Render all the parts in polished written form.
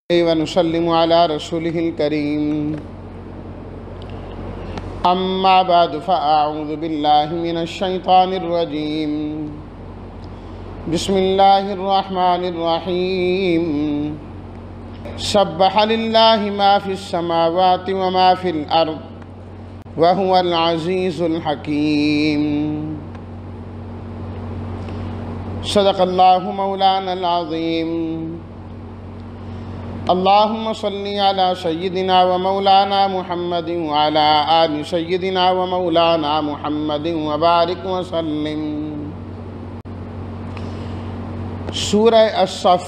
ونسلم على رسوله الكريم أما بعد فأعوذ بالله من الشيطان الرجيم بسم الله الرحمن الرحيم سبح لله ما في السماوات وما في الأرض وهو العزيز الحكيم صدق الله مولانا العظيم اللهم صل على سيدنا ومولانا محمد وعلى آل سيدنا ومولانا محمد وبارك وسلم۔ سورہ الصف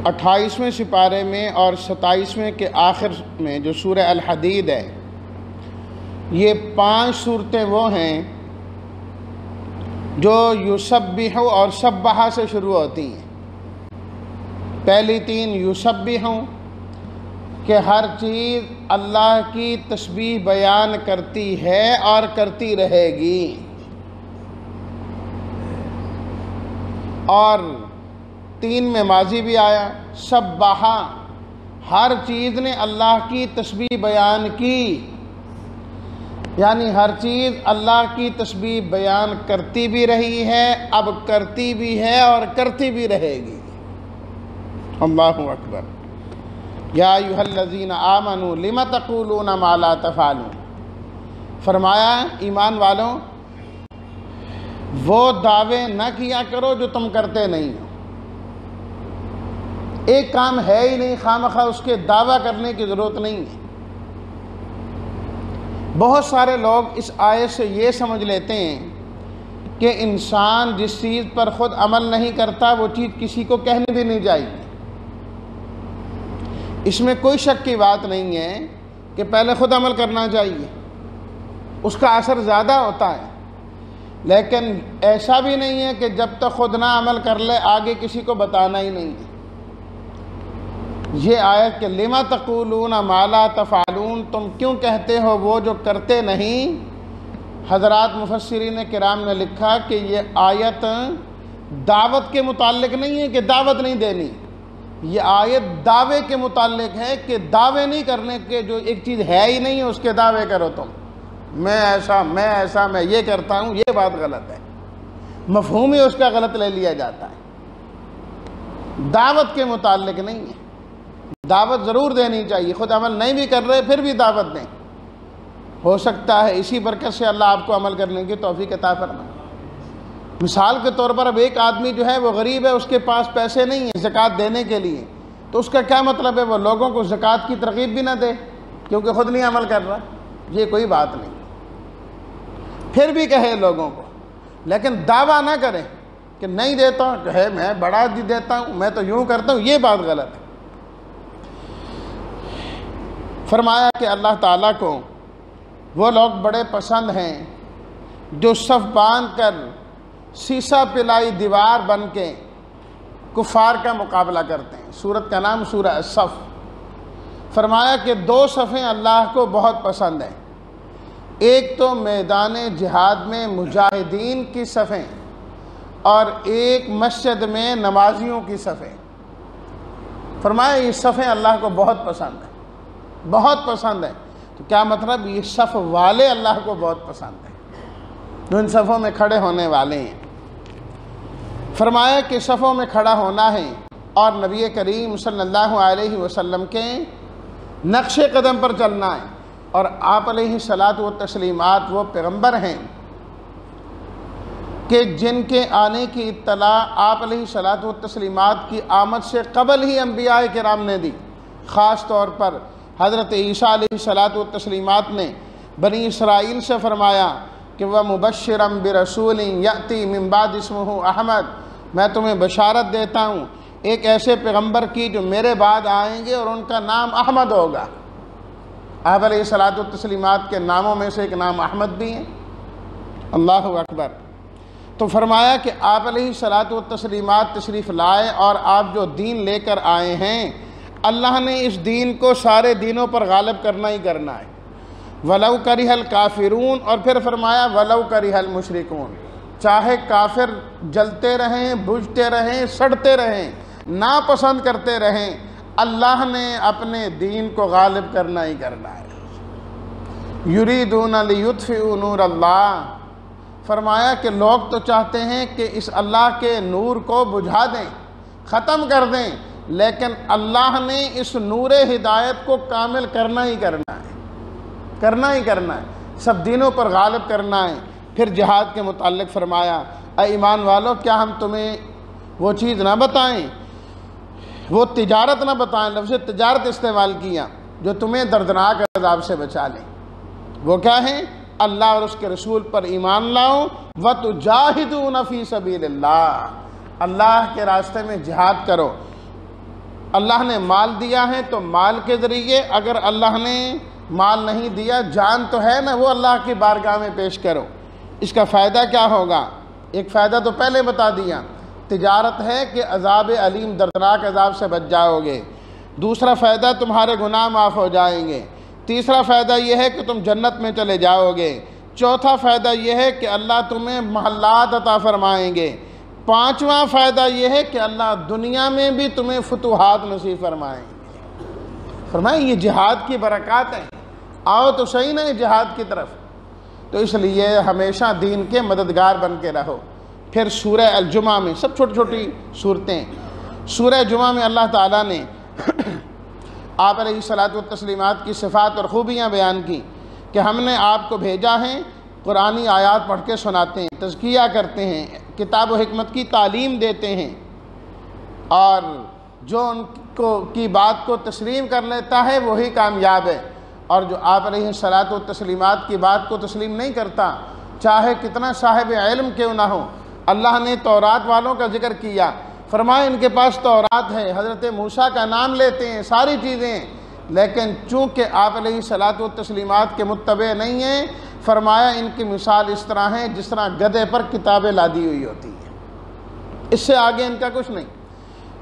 28ویں سپارے میں اور 27ویں کے آخر میں جو سورہ الحدید ہے، یہ 5 صورتیں وہ ہیں جو یسبح اور سبح سے شروع ہوتی ہیں۔ پہلی 3 یسبح کہ ہر چیز اللہ کی تسبیح بیان کرتی ہے اور کرتی رہے گی، اور 3 میں ماضی بھی آیا سبح ہر چیز نے اللہ کی تسبیح بیان کی، یعنی ہر چیز اللہ کی تسبیح بیان کرتی بھی رہی ہے، اب کرتی بھی ہے اور کرتی بھی رہے گی۔ اللہ اکبر۔ یا ایھا الذین آمنوا لم تقولون ما لا تفعلون، فرمایا ایمان والوں وہ دعوے نہ کیا کرو جو تم کرتے نہیں ہو۔ ایک کام ہے ہی نہیں، خواہ اس کے دعویٰ کرنے کی ضرورت نہیں ہے۔ بہت سارے لوگ اس آیت سے یہ سمجھ لیتے ہیں کہ انسان جس چیز پر خود عمل نہیں کرتا وہ چیز کسی کو کہنے بھی نہیں چاہیے۔ اس میں کوئی شک کی بات نہیں ہے کہ پہلے خود عمل کرنا چاہیے، اس کا اثر زیادہ ہوتا ہے، لیکن ایسا بھی نہیں ہے کہ جب تک خود نہ عمل کر لے آگے کسی کو بتانا ہی نہیں ہے۔ یہ آیت کہ لما تقولون ما لا تفعلون، تم کیوں کہتے ہو وہ جو کرتے نہیں۔ حضرات مفسرین کرام نے لکھا کہ یہ آیت دعوت کے متعلق نہیں ہے کہ دعوت نہیں دینی، یہ آیت دعوے کے متعلق ہے کہ دعوے نہیں کرنے کے، جو ایک چیز ہے ہی نہیں ہے اس کے دعوے کرو تم، میں ایسا میں یہ کرتا ہوں، یہ بات غلط ہے، مفہوم ہی اس کا غلط لے لیا جاتا ہے۔ دعوت کے متعلق نہیں ہے، دعوت ضرور دینی چاہیے، خود عمل نہیں بھی کر رہے پھر بھی دعوت دیں، ہو سکتا ہے اسی برکت سے اللہ آپ کو عمل کرنے کی توفیق عطا فرمائے۔ مثال کے طور پر اب ایک آدمی جو ہے وہ غریب ہے، اس کے پاس پیسے نہیں ہیں زکوٰۃ دینے کے لیے، تو اس کا کیا مطلب ہے وہ لوگوں کو زکوٰۃ کی ترغیب بھی نہ دے کیونکہ خود نہیں عمل کر رہا؟ یہ کوئی بات نہیں، پھر بھی کہے لوگوں کو، لیکن دعویٰ نہ کرے کہ نہیں دیتا ہوں، کہے میں بڑا دیتا ہوں، میں تو یوں کرتا ہوں، یہ بات غلط ہے۔ فرمایا کہ اللہ تعالیٰ کو وہ لوگ بڑے پسند ہیں جو صف باندھ کر سیسا پلائی دیوار بن کے کفار کا مقابلہ کرتے ہیں۔ سورت کا نام سورہ الصف۔ فرمایا کہ 2 صفیں اللہ کو بہت پسند ہیں، ایک تو میدان جہاد میں مجاہدین کی صفیں اور ایک مسجد میں نمازیوں کی صفیں۔ فرمایا یہ صفیں اللہ کو بہت پسند ہیں، بہت پسند ہیں۔ تو کیا مطلب؟ یہ صف والے اللہ کو بہت پسند ہیں جو ان صفوں میں کھڑے ہونے والے ہیں۔ فرمایا کہ صفوں میں کھڑا ہونا ہے اور نبی کریم صلی اللہ علیہ وسلم کے نقش قدم پر چلنا ہے، اور آپ علیہ الصلاۃ والتسلیمات وہ پیغمبر ہیں کہ جن کے آنے کی اطلاع آپ علیہ الصلاۃ والتسلیمات کی آمد سے قبل ہی انبیاء کرام نے دی۔ خاص طور پر حضرت عیسیٰ علیہ الصلاۃ والتسلیمات نے بنی اسرائیل سے فرمایا کہ وَمُبَشِّرًا بِرَسُولٍ يَأْتِي مِن بَعْدِ اسْمُهُ احمد، میں تمہیں بشارت دیتا ہوں ایک ایسے پیغمبر کی جو میرے بعد آئیں گے اور ان کا نام احمد ہوگا۔ آپ علیہ الصلاۃ والتسلیمات کے ناموں میں سے ایک نام احمد بھی ہے۔ اللہ اکبر۔ تو فرمایا کہ آپ علیہ الصلاۃ والتسلیمات تشریف لائے اور آپ جو دین لے کر آئے ہیں، اللہ نے اس دین کو سارے دینوں پر غالب کرنا ہی کرنا ہے۔ وَلَوْ كَرِهَ الْكَافِرُونَ، اور پھر فرمایا وَلَوْ كَرِهَ الْمُشْرِكُونَ، چاہے کافر جلتے رہیں، بجھتے رہیں، سڑتے رہیں، ناپسند کرتے رہیں، اللہ نے اپنے دین کو غالب کرنا ہی کرنا ہے۔ یریدون لیطفئوا نور اللہ، فرمایا کہ لوگ تو چاہتے ہیں کہ اس اللہ کے نور کو بجھا دیں، ختم کر دیں، لیکن اللہ نے اس نور ہدایت کو کامل کرنا ہی کرنا ہے، کرنا ہی کرنا ہے، سب دینوں پر غالب کرنا ہے۔ پھر جہاد کے متعلق فرمایا اے ایمان والو، کیا ہم تمہیں وہ چیز نہ بتائیں، وہ تجارت نہ بتائیں، لفظ تجارت استعمال کیا، جو تمہیں دردناک عذاب سے بچا لیں۔ وہ کیا ہے؟ اللہ اور اس کے رسول پر ایمان لاؤ، وَتُجَاهِدُونَ فِي سَبِيلِ اللَّهِ، اللہ کے راستے میں جہاد کرو۔ اللہ نے مال دیا ہے تو مال کے ذریعے، اگر اللہ نے مال نہیں دیا، جان تو ہے نا، وہ اللہ کی بارگاہ میں پیش کرو۔ اس کا فائدہ کیا ہوگا؟ ایک فائدہ تو پہلے بتا دیا، تجارت ہے کہ عذاب علیم، دردناک عذاب سے بچ جاؤ گے۔ دوسرا فائدہ، تمہارے گناہ معاف ہو جائیں گے۔ تیسرا فائدہ یہ ہے کہ تم جنت میں چلے جاؤ گے۔ چوتھا فائدہ یہ ہے کہ اللہ تمہیں محلات عطا فرمائیں گے۔ پانچواں فائدہ یہ ہے کہ اللہ دنیا میں بھی تمہیں فتوحات نصیب فرمائیں گے۔ فرمائیں یہ جہاد کی برکات ہیں، آؤ تو صحیح نا جہاد کی طرف۔ تو اس لیے ہمیشہ دین کے مددگار بن کے رہو۔ پھر سورہ الجمعہ میں، سب چھوٹی چھوٹی صورتیں، سورہ جمعہ میں اللہ تعالیٰ نے آپ علیہ الصلاۃ والتسلیمات کی صفات اور خوبیاں بیان کی کہ ہم نے آپ کو بھیجا ہے، قرآنی آیات پڑھ کے سناتے ہیں، تزکیہ کرتے ہیں، کتاب و حکمت کی تعلیم دیتے ہیں، اور جو ان کی بات کو تسلیم کر لیتا ہے وہی کامیاب ہے، اور جو آپ علیہ الصلاۃ والتسلیمات کی بات کو تسلیم نہیں کرتا، چاہے کتنا صاحب علم کیوں نہ ہو۔ اللہ نے تورات والوں کا ذکر کیا، فرمایا ان کے پاس تورات ہے، حضرت موسیٰ کا نام لیتے ہیں، ساری چیزیں، لیکن چونکہ آپ علیہ الصلاۃ والتسلیمات کے متبع نہیں ہیں، فرمایا ان کی مثال اس طرح ہے جس طرح گدھے پر کتابیں لادی ہوئی ہوتی ہیں، اس سے آگے ان کا کچھ نہیں۔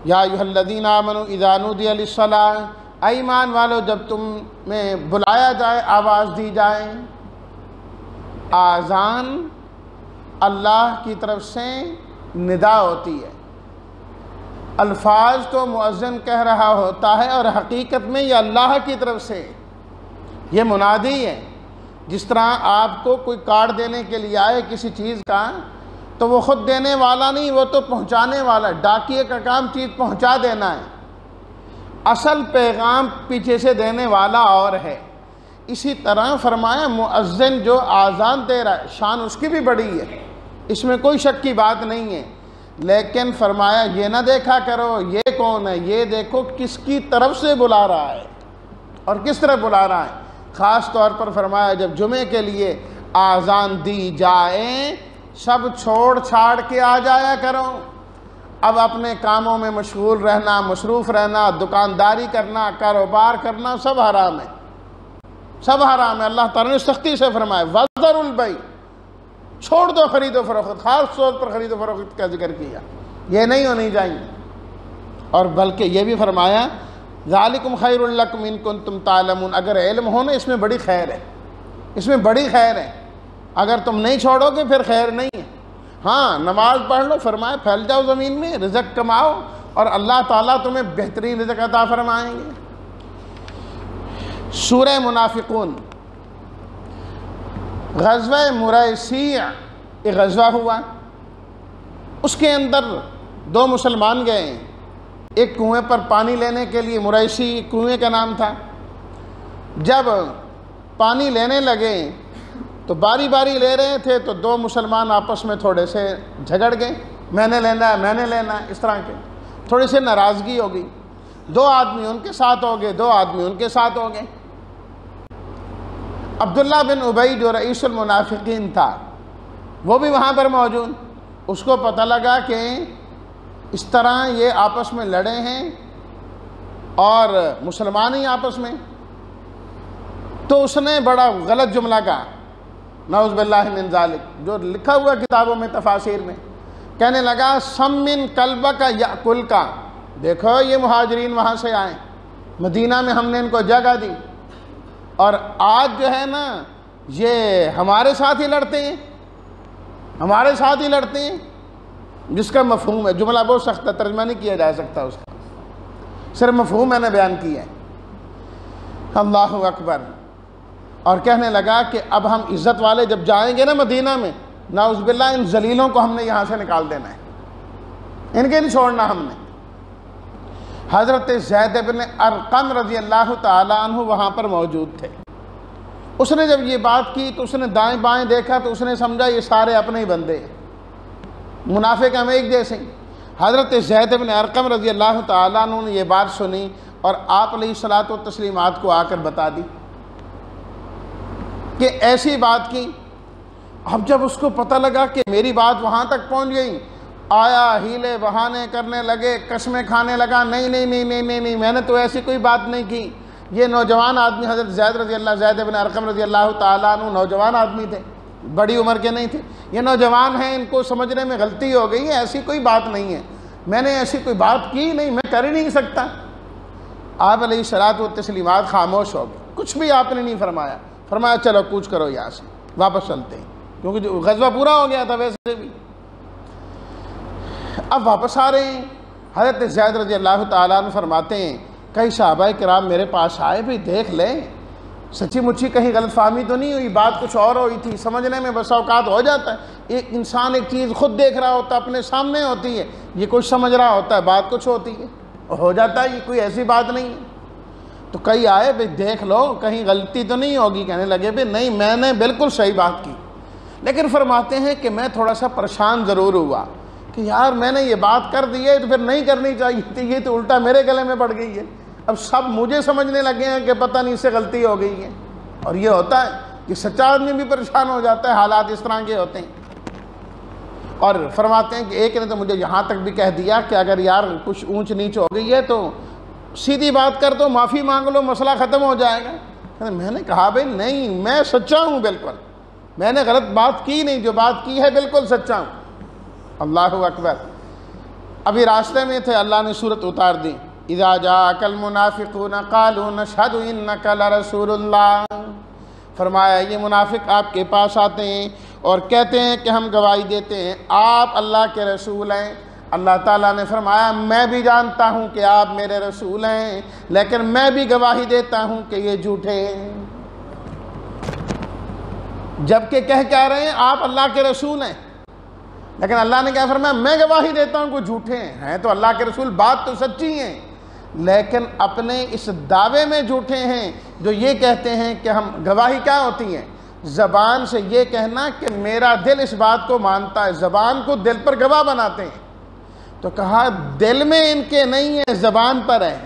یا ایھا الذین آمنوا اذا نودی للصلاۃ، اے ایمان والو جب تمہیں بلایا جائے، آواز دی جائے، آذان اللہ کی طرف سے ندا ہوتی ہے، الفاظ تو مؤذن کہہ رہا ہوتا ہے، اور حقیقت میں یہ اللہ کی طرف سے یہ منادی ہے۔ جس طرح آپ کو کوئی کارڈ دینے کے لیے آئے کسی چیز کا، تو وہ خود دینے والا نہیں، وہ تو پہنچانے والا، ڈاکیے کا کام چیز پہنچا دینا ہے، اصل پیغام پیچھے سے دینے والا اور ہے۔ اسی طرح فرمایا مؤذن جو آذان دے رہا ہے، شان اس کی بھی بڑی ہے، اس میں کوئی شک کی بات نہیں ہے، لیکن فرمایا یہ نہ دیکھا کرو یہ کون ہے، یہ دیکھو کس کی طرف سے بلا رہا ہے اور کس طرح بلا رہا ہے۔ خاص طور پر فرمایا جب جمعے کے لیے آذان دی جائے، سب چھوڑ چھاڑ کے آ جایا کرو۔ اب اپنے کاموں میں مشغول رہنا، مصروف رہنا، دکانداری کرنا، کاروبار کرنا، سب حرام ہے، سب حرام ہے۔ اللہ تعالیٰ نے سختی سے فرمایا وَذَرُوا الْبَيْعَ، چھوڑ دو خرید و فروخت، خاص طور پر خرید و فروخت کا ذکر کیا، یہ نہیں ہونی چاہیے۔ اور بلکہ یہ بھی فرمایا ذَلِكُمْ خَيْرٌ لَكُمْ إِن كُنتُمْ تَعْلَمُونَ، اگر علم ہو نا اس میں بڑی خیر ہے، اس میں بڑی خیر ہے، اگر تم نہیں چھوڑو گے پھر خیر نہیں ہے۔ ہاں نماز پڑھ لو، فرمایا پھیل جاؤ زمین میں، رزق کماؤ، اور اللہ تعالیٰ تمہیں بہترین رزق عطا فرمائیں گے۔ سورہ منافقون، غزوہ مریسیع ایک غزوہ ہوا، اس کے اندر دو مسلمان گئے، ایک کنویں پر پانی لینے کے لیے، مریسی کنویں کا نام تھا۔ جب پانی لینے لگے تو باری باری لے رہے تھے، تو دو مسلمان آپس میں تھوڑے سے جھگڑ گئے، میں نے لینا ہے، میں نے لینا ہے، اس طرح کے تھوڑی سی ناراضگی ہو گئی، دو آدمی ان کے ساتھ ہو گئے، دو آدمی ان کے ساتھ ہو گئے۔ عبداللہ بن ابی جو رئیس المنافقین تھا وہ بھی وہاں پر موجود، اس کو پتہ لگا کہ اس طرح یہ آپس میں لڑے ہیں اور مسلمان ہی آپس میں، تو اس نے بڑا غلط جملہ کہا، نعوذ باللہ من ذالک، جو لکھا ہوا کتابوں میں تفاسیر میں، کہنے لگا سمن کلبک یأکل کا، دیکھو یہ مہاجرین وہاں سے آئے، مدینہ میں ہم نے ان کو جگہ دی، اور آج جو ہے نا یہ ہمارے ساتھ ہی لڑتے ہیں، ہمارے ساتھ ہی لڑتے ہیں۔ جس کا مفہوم ہے، جملہ بہت سخت ہے، ترجمہ نہیں کیا جا سکتا اس کا، صرف مفہوم میں نے بیان کیا ہے۔ اللہ اکبر۔ اور کہنے لگا کہ اب ہم عزت والے جب جائیں گے نا مدینہ میں، نعوذ باللہ ان ذلیلوں کو ہم نے یہاں سے نکال دینا ہے، ان کے نہیں چھوڑنا ہم نے۔ حضرت زید بن ارقم رضی اللہ تعالیٰ عنہ وہاں پر موجود تھے۔ اس نے جب یہ بات کی تو اس نے دائیں بائیں دیکھا تو اس نے سمجھا یہ سارے اپنے ہی بندے ہیں، منافق ہم ایک جیسے۔ حضرت زید بن ارقم رضی اللہ تعالیٰ عنہ نے یہ بات سنی اور آپ علیہ الصلاۃ والتسلیمات کو آ کر بتا دی کہ ایسی بات کی۔ اب جب اس کو پتہ لگا کہ میری بات وہاں تک پہنچ گئی، آیا ہیلے بہانے کرنے لگے، قسمیں کھانے لگا، نہیں نہیں نہیں نہیں نہیں نہیں، میں نے تو ایسی کوئی بات نہیں کی۔ یہ نوجوان آدمی حضرت زید بن ارقم رضی اللہ تعالیٰ عنہ نوجوان آدمی تھے، بڑی عمر کے نہیں تھے، یہ نوجوان ہیں، ان کو سمجھنے میں غلطی ہو گئی ہے، ایسی کوئی بات نہیں ہے، میں نے ایسی کوئی بات کی نہیں، میں کر ہی نہیں سکتا۔ آپ علیہ الصلاۃ والتسلیمات خاموش ہو گئے، کچھ بھی آپ نے نہیں فرمایا۔ فرمایا چلو کوچ کرو یہاں سے، واپس چلتے ہیں، کیونکہ جو غزوہ پورا ہو گیا تھا ویسے بھی۔ اب واپس آ رہے ہیں، حضرت زید رضی اللہ تعالیٰ عنہ فرماتے ہیں کئی صحابہ کرام میرے پاس آئے، بھی دیکھ لیں سچی مچی کہیں غلط فہمی تو نہیں ہوئی، بات کچھ اور ہوئی تھی، سمجھنے میں بس اوقات ہو جاتا ہے، ایک انسان ایک چیز خود دیکھ رہا ہوتا ہے، اپنے سامنے ہوتی ہے، یہ کچھ سمجھ رہا ہوتا ہے، بات کچھ ہوتی ہے، ہو جاتا ہے، یہ کوئی ایسی بات نہیں ہے۔ تو کئی آئے بھئی دیکھ لو کہیں غلطی تو نہیں ہوگی، کہنے لگے بھئی نہیں میں نے بالکل صحیح بات کی، لیکن فرماتے ہیں کہ میں تھوڑا سا پریشان ضرور ہوا کہ یار میں نے یہ بات کر دی ہے تو پھر نہیں کرنی چاہیے تھی، یہ تو الٹا میرے گلے میں پڑ گئی ہے، اب سب مجھے سمجھنے لگے ہیں کہ پتہ نہیں اس سے غلطی ہو گئی ہے۔ اور یہ ہوتا ہے کہ سچا آدمی بھی پریشان ہو جاتا ہے، حالات اس طرح کے ہوتے ہیں۔ اور فرماتے ہیں کہ ایک نے تو مجھے یہاں تک بھی کہہ دیا کہ اگر یار کچھ اونچ نیچ ہو گئی ہے تو سیدھی بات کر دو، معافی مانگ لو، مسئلہ ختم ہو جائے گا۔ میں نے کہا بھائی نہیں، میں سچا ہوں، بالکل میں نے غلط بات کی نہیں، جو بات کی ہے بالکل سچا ہوں۔ اللہ اکبر۔ ابھی راستے میں تھے، اللہ نے سورت اتار دی، اذا جاءک المنافقون قالوا نشہد انک لرسول اللہ۔ فرمایا یہ منافق آپ کے پاس آتے ہیں اور کہتے ہیں کہ ہم گواہی دیتے ہیں آپ اللہ کے رسول ہیں۔ اللہ تعالیٰ نے فرمایا میں بھی جانتا ہوں کہ آپ میرے رسول ہیں، لیکن میں بھی گواہی دیتا ہوں کہ یہ جھوٹے ہیں۔ جبکہ کہہ کیا رہے ہیں آپ اللہ کے رسول ہیں، لیکن اللہ نے کیا فرمایا میں گواہی دیتا ہوں کہ جھوٹے ہیں تو اللہ کے رسول، بات تو سچی ہیں لیکن اپنے اس دعوے میں جھوٹے ہیں جو یہ کہتے ہیں کہ ہم، گواہی کیا ہوتی ہے؟ زبان سے یہ کہنا کہ میرا دل اس بات کو مانتا ہے، زبان کو دل پر گواہ بناتے ہیں۔ تو کہا دل میں ان کے نہیں ہے، زبان پر ہے،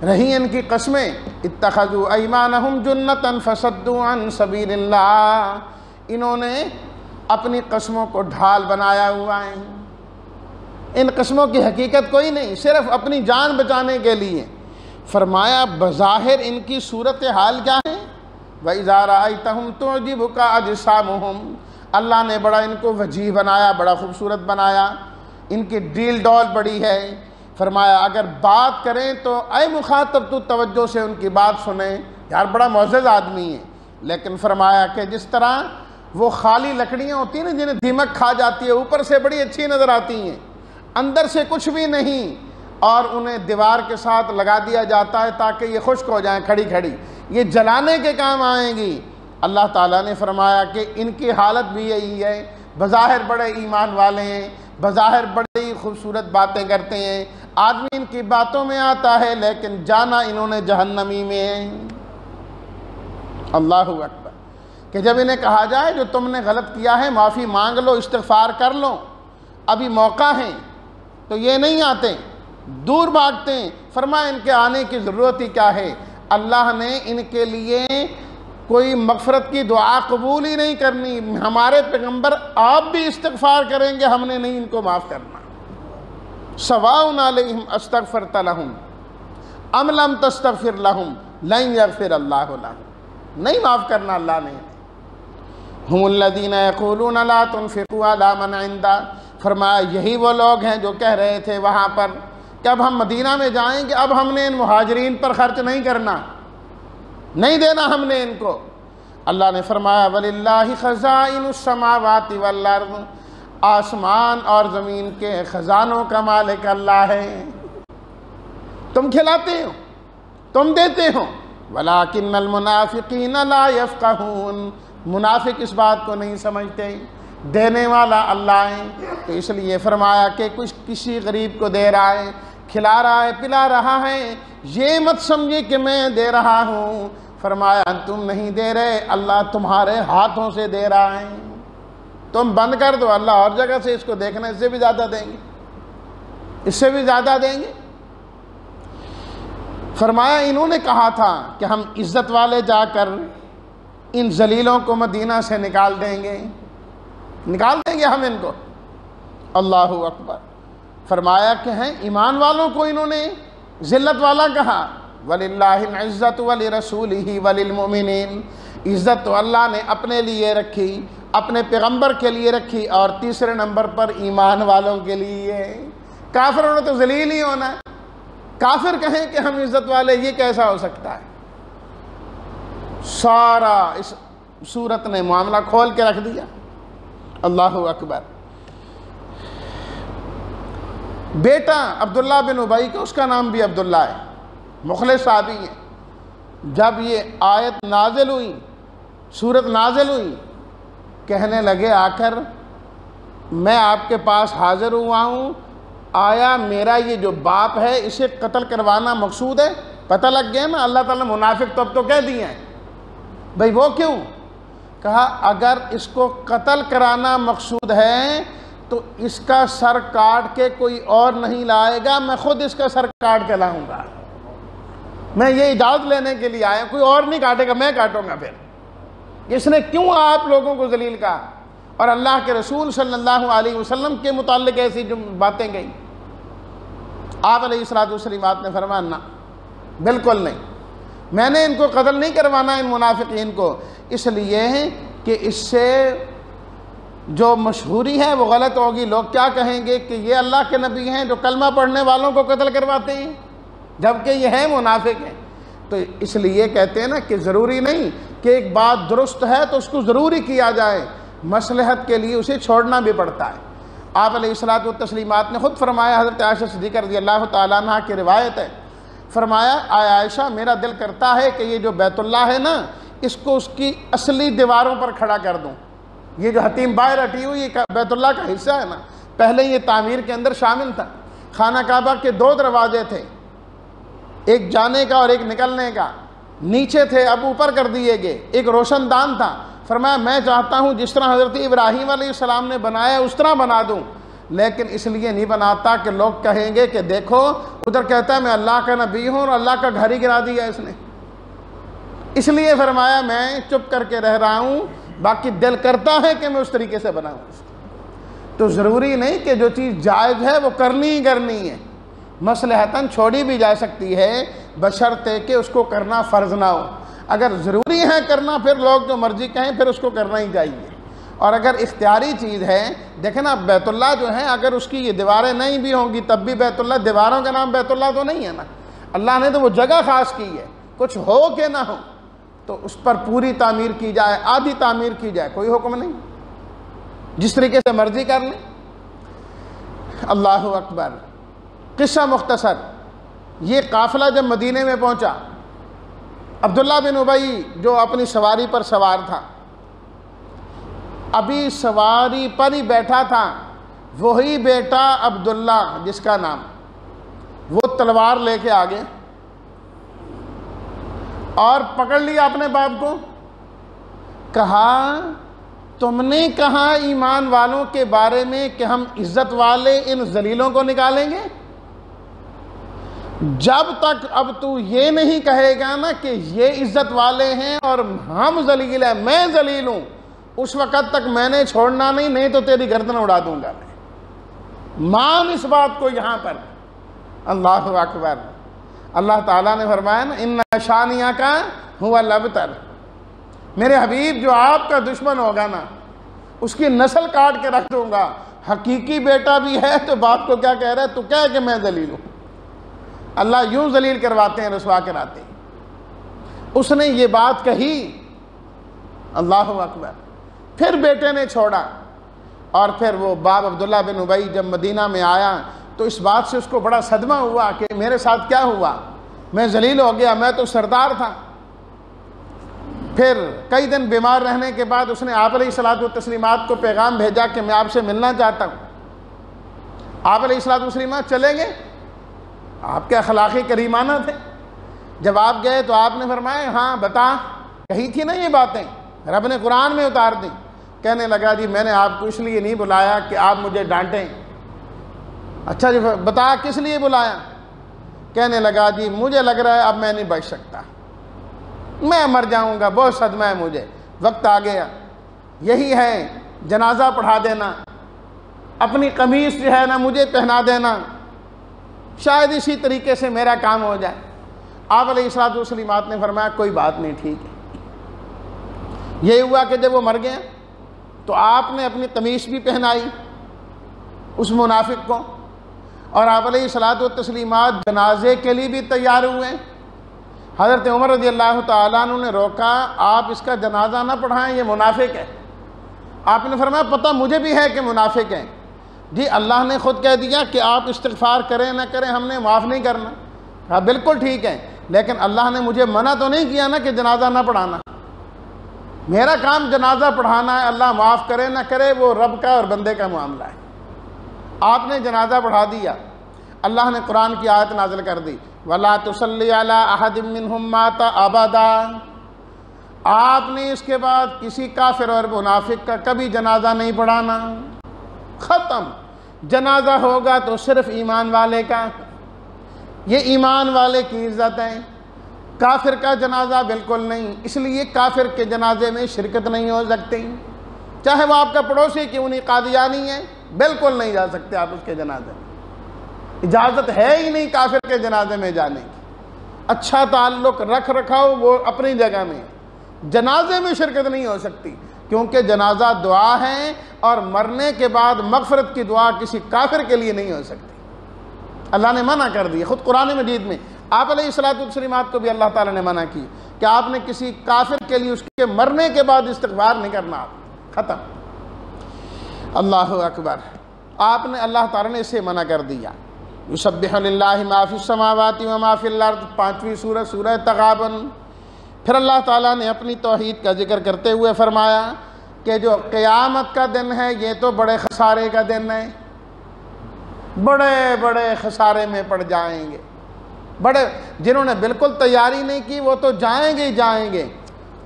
رہی ان کی قسمیں۔ اتخذوا ایمانہم جنتا فصدوا عن سبیل اللہ، انہوں نے اپنی قسموں کو ڈھال بنایا ہوا ہے، ان قسموں کی حقیقت کوئی نہیں، صرف اپنی جان بچانے کے لیے۔ فرمایا بظاہر ان کی صورتحال کیا ہے؟ وَإِذَا رَأَيْتَهُمْ تُعْجِبُكَ أَجْسَامُهُمْ، اللہ نے بڑا ان کو وجیح بنایا، بڑا خوبصورت بنایا، ان کی ڈیل ڈول بڑی ہے۔ فرمایا اگر بات کریں تو اے مخاطب تو توجہ سے ان کی بات سنیں، یار بڑا معزز آدمی ہے، لیکن فرمایا کہ جس طرح وہ خالی لکڑیاں ہوتی ہیں نا جنہیں دیمک کھا جاتی ہے، اوپر سے بڑی اچھی نظر آتی ہیں، اندر سے کچھ بھی نہیں، اور انہیں دیوار کے ساتھ لگا دیا جاتا ہے تاکہ یہ خشک ہو جائیں کھڑی کھڑی، یہ جلانے کے کام آئیں گی۔ اللہ تعالیٰ نے فرمایا کہ ان کی حالت بھی یہی ہے، بظاہر بڑے ایمان والے ہیں، بظاہر بڑی خوبصورت باتیں کرتے ہیں، آدمی ان کی باتوں میں آتا ہے لیکن جانا انہوں نے جہنمی میں ہے۔ اللہ اکبر۔ کہ جب انہیں کہا جائے جو تم نے غلط کیا ہے معافی مانگ لو، استغفار کر لو، ابھی موقع ہے، تو یہ نہیں آتے، دور بھاگتے ہیں۔ فرمایا ان کے آنے کی ضرورت ہی کیا ہے؟ اللہ نے ان کے لیے کوئی مغفرت کی دعا قبول ہی نہیں کرنی، ہمارے پیغمبر آپ بھی استغفار کریں گے، ہم نے نہیں ان کو معاف کرنا۔ سواء علیہم استغفرت لہم ام لم تستغفر لہم لن یغفر اللہ لہم، نہیں معاف کرنا اللہ نے۔ ہم الذین یقولون لا تنفقوا علی من عندہ، فرمایا یہی وہ لوگ ہیں جو کہہ رہے تھے وہاں پر کہ اب ہم مدینہ میں جائیں گے، اب ہم نے ان مہاجرین پر خرچ نہیں کرنا، نہیں دینا ہم نے ان کو۔ اللہ نے فرمایا وَلِلَّهِ خَزَائِنُ السَّمَاوَاتِ وَالْأَرْضِ، آسمان اور زمین کے خزانوں کا مالک اللہ ہے۔ تم کھلاتے ہو، تم دیتے ہو، وَلَٰكِنَّ الْمُنَافِقِينَ لَا يَفْقَهُونَ، منافق اس بات کو نہیں سمجھتے، دینے والا اللہ ہے۔ تو اس لیے فرمایا کہ کچھ کسی غریب کو دے رہا ہے، کھلا رہا ہے، پلا رہا ہے، یہ مت سمجھے کہ میں دے رہا ہوں۔ فرمایا تم نہیں دے رہے، اللہ تمہارے ہاتھوں سے دے رہا ہے، تم بند کر دو، اللہ اور جگہ سے اس کو دیکھنا، اس سے بھی زیادہ دیں گے، اس سے بھی زیادہ دیں گے۔ فرمایا انہوں نے کہا تھا کہ ہم عزت والے جا کر ان ذلیلوں کو مدینہ سے نکال دیں گے، نکال دیں گے ہم ان کو۔ اللہ اکبر۔ فرمایا کہ ہیں ایمان والوں کو انہوں نے ذلت والا کہا، وَلِلَّهِ الْعِزَّةُ وَلِرَسُولِهِ وَلِلْمُؤْمِنِينَ، عزت تو اللہ نے اپنے لیے رکھی، اپنے پیغمبر کے لیے رکھی، اور تیسرے نمبر پر ایمان والوں کے لیے۔ کافروں نے تو ذلیل ہی ہونا ہے، کافر کہیں کہ ہم عزت والے، یہ کیسا ہو سکتا ہے؟ سارا اس صورت نے معاملہ کھول کے رکھ دیا۔ اللہ اکبر۔ بیٹا عبداللہ بن ابی کا، اس کا نام بھی عبداللہ ہے، مخلص صحابی ہیں۔ جب یہ آیت نازل ہوئی، سورت نازل ہوئی، کہنے لگے آ کر میں آپ کے پاس حاضر ہوا ہوں، آیا میرا یہ جو باپ ہے اسے قتل کروانا مقصود ہے؟ پتہ لگ گیا نا، اللہ تعالیٰ منافق تو اب تو کہہ دیے ہیں، بھئی وہ کیوں؟ کہا اگر اس کو قتل کرانا مقصود ہے تو اس کا سر کاٹ کے کوئی اور نہیں لائے گا، میں خود اس کا سر کاٹ کے لاؤں گا، میں یہ اجازت لینے کے لیے آیا، کوئی اور نہیں کاٹے گا، میں کاٹوں گا۔ پھر اس نے کیوں آپ لوگوں کو ذلیل کہا؟ اور اللہ کے رسول صلی اللہ علیہ وسلم کے متعلق ایسی جو باتیں گئیں، آپ علیہ السلام نے فرمایا نہ، بالکل نہیں، میں نے ان کو قتل نہیں کروانا، ان منافقین کو، اس لیے کہ اس سے جو مشہوری ہے وہ غلط ہوگی، لوگ کیا کہیں گے کہ یہ اللہ کے نبی ہیں جو کلمہ پڑھنے والوں کو قتل کرواتے ہیں، جبکہ یہ ہیں منافق ہیں۔ تو اس لیے کہتے ہیں نا کہ ضروری نہیں کہ ایک بات درست ہے تو اس کو ضروری کیا جائے، مصلحت کے لیے اسے چھوڑنا بھی پڑتا ہے۔ آپ علیہ الصلوۃ والتسلیمات نے خود فرمایا، حضرت عائشہ صدیقہ رضی اللہ تعالیٰ عنہ کی روایت ہے، فرمایا اے عائشہ میرا دل کرتا ہے کہ یہ جو بیت اللہ ہے نا، اس کو اس کی اصلی دیواروں پر کھڑا کر دوں، یہ جو حتیم باہر ہٹی ہوئی یہ بیت اللہ کا حصہ ہے نا، پہلے یہ تعمیر کے اندر شامل تھا۔ خانہ کعبہ کے 2 دروازے تھے، ایک جانے کا اور ایک نکلنے کا، نیچے تھے اب اوپر کر دیے گئے، ایک روشن دان تھا۔ فرمایا میں چاہتا ہوں جس طرح حضرت ابراہیم علیہ السلام نے بنایا اس طرح بنا دوں، لیکن اس لیے نہیں بناتا کہ لوگ کہیں گے کہ دیکھو ادھر کہتا ہے میں اللہ کا نبی ہوں اور اللہ کا گھر ہی گرا دیا اس نے، اس لیے فرمایا میں چپ کر کے رہ رہا ہوں، باقی دل کرتا ہے کہ میں اس طریقے سے بناؤں۔ تو ضروری نہیں کہ جو چیز جائز ہے وہ کرنی ہی کرنی ہے، مصلحتاً چھوڑی بھی جا سکتی ہے بشرطے کہ اس کو کرنا فرض نہ ہو۔ اگر ضروری ہے کرنا پھر لوگ جو مرضی کہیں پھر اس کو کرنا ہی چاہیے، اور اگر اختیاری چیز ہے، دیکھیں نا بیت اللہ جو ہے اگر اس کی یہ دیواریں نہیں بھی ہوں گی تب بھی بیت اللہ، دیواروں کا نام بیت اللہ تو نہیں ہے نا، اللہ نے تو وہ جگہ خاص کی ہے، کچھ ہو کہ نہ ہو تو اس پر پوری تعمیر کی جائے، آدھی تعمیر کی جائے، کوئی حکم نہیں، جس طریقے سے مرضی کر لیں۔ اللہ اکبر۔ قصہ مختصر، یہ قافلہ جب مدینے میں پہنچا، عبداللہ بن ابی جو اپنی سواری پر سوار تھا، ابھی سواری پر ہی بیٹھا تھا، وہی بیٹا عبداللہ جس کا نام، وہ تلوار لے کے آگے اور پکڑ لیا اپنے باپ کو، کہا تم نے کہا ایمان والوں کے بارے میں کہ ہم عزت والے ان ذلیلوں کو نکالیں گے، جب تک اب تو یہ نہیں کہے گا نا کہ یہ عزت والے ہیں اور ہم ذلیل ہیں، میں ذلیل ہوں، اس وقت تک میں نے چھوڑنا نہیں تو تیری گردن اڑا دوں گا میں، مان اس بات کو یہاں پر۔ اللہ اکبر۔ اللہ تعالیٰ نے فرمایا نا ان شانیہ کا ہوا الابتر، میرے حبیب جو آپ کا دشمن ہوگا نا اس کی نسل کاٹ کے رکھ دوں گا۔ حقیقی بیٹا بھی ہے تو باپ کو کیا کہہ رہا ہے، تو کہہ کہ میں ذلیل ہوں۔ اللہ یوں ذلیل کرواتے ہیں، رسوا کراتے ہیں۔ اس نے یہ بات کہی، اللہ اکبر، پھر بیٹے نے چھوڑا، اور پھر وہ باپ عبداللہ بن ابی جب مدینہ میں آیا تو اس بات سے اس کو بڑا صدمہ ہوا کہ میرے ساتھ کیا ہوا، میں ذلیل ہو گیا، میں تو سردار تھا۔ پھر کئی دن بیمار رہنے کے بعد اس نے آپ علیہ الصلوۃ والتسلیمات کو پیغام بھیجا کہ میں آپ سے ملنا چاہتا ہوں۔ آپ علیہ الصلوۃ والتسلیمات چلے گئے، آپ کے اخلاقی کریمانہ تھے۔ جب آپ گئے تو آپ نے فرمایا ہاں بتا، کہی تھی نا یہ باتیں، رب نے قرآن میں اتار دی۔ کہنے لگا جی میں نے آپ کو اس لیے نہیں بلایا کہ آپ مجھے ڈانٹیں۔ اچھا جی بتا کس لیے بلایا؟ کہنے لگا جی مجھے لگ رہا ہے اب میں نہیں بچ سکتا، میں مر جاؤں گا، بہت صدمہ ہے مجھے، وقت آ گیا، یہی ہے جنازہ پڑھا دینا، اپنی قمیص جو ہے نا مجھے پہنا دینا، شاید اسی طریقے سے میرا کام ہو جائے۔ آپ علیہ الصلوۃ والسلام نے فرمایا کوئی بات نہیں، ٹھیک ہے۔ یہ ہوا کہ جب وہ مر گئے تو آپ نے اپنی قمیص بھی پہنائی اس منافق کو، اور آپ علیہ الصلوۃ والتسلیم جنازے کے لیے بھی تیار ہوئے۔ حضرت عمر رضی اللہ تعالیٰ عنہ نے روکا، آپ اس کا جنازہ نہ پڑھائیں، یہ منافق ہے۔ آپ نے فرمایا پتہ مجھے بھی ہے کہ منافق ہیں۔ جی اللہ نے خود کہہ دیا کہ آپ استغفار کریں نہ کریں ہم نے معاف نہیں کرنا۔ ہاں بالکل ٹھیک ہے، لیکن اللہ نے مجھے منع تو نہیں کیا نا کہ جنازہ نہ پڑھانا۔ میرا کام جنازہ پڑھانا ہے، اللہ معاف کرے نہ کرے وہ رب کا اور بندے کا معاملہ ہے۔ آپ نے جنازہ پڑھا دیا، اللہ نے قرآن کی آیت نازل کر دی وَلَا تُصَلِّ عَلَىٰ أَحَدٍ مِّنْهُمْ مَاتَ أَبَدًا۔ آپ نے اس کے بعد کسی کافر اور منافق کا کبھی جنازہ نہیں پڑھانا، ختم۔ جنازہ ہوگا تو صرف ایمان والے کا، یہ ایمان والے کی عزت ہے، کافر کا جنازہ بالکل نہیں۔ اس لیے کافر کے جنازے میں شرکت نہیں ہو سکتی، چاہے وہ آپ کا پڑوسی کیوں نہیں، قادیانی ہے، بالکل نہیں جا سکتے آپ اس کے جنازے میں، اجازت ہے ہی نہیں کافر کے جنازے میں جانے کی۔ اچھا تعلق رکھ رکھاؤ وہ اپنی جگہ میں، جنازے میں شرکت نہیں ہو سکتی، کیونکہ جنازہ دعا ہے اور مرنے کے بعد مغفرت کی دعا کسی کافر کے لیے نہیں ہو سکتی۔ اللہ نے منع کر دی، خود قرآن مجید میں آپ علیہ الصلوۃ والسلام کو بھی اللہ تعالیٰ نے منع کی کہ آپ نے کسی کافر کے لیے اس کے مرنے کے بعد استغفار نہیں کرنا، آپ ختم۔ اللہ اکبر، آپ نے اللہ تعالیٰ نے اسے منع کر دیا۔ یسبح للہ ما فی السماوات و ما فی الارض، 5ویں سورہ سورہ تغابن۔ پھر اللہ تعالیٰ نے اپنی توحید کا ذکر کرتے ہوئے فرمایا کہ جو قیامت کا دن ہے یہ تو بڑے خسارے کا دن ہے، بڑے بڑے خسارے میں پڑ جائیں گے، بڑے جنہوں نے بالکل تیاری نہیں کی وہ تو جائیں گے ہی جائیں گے،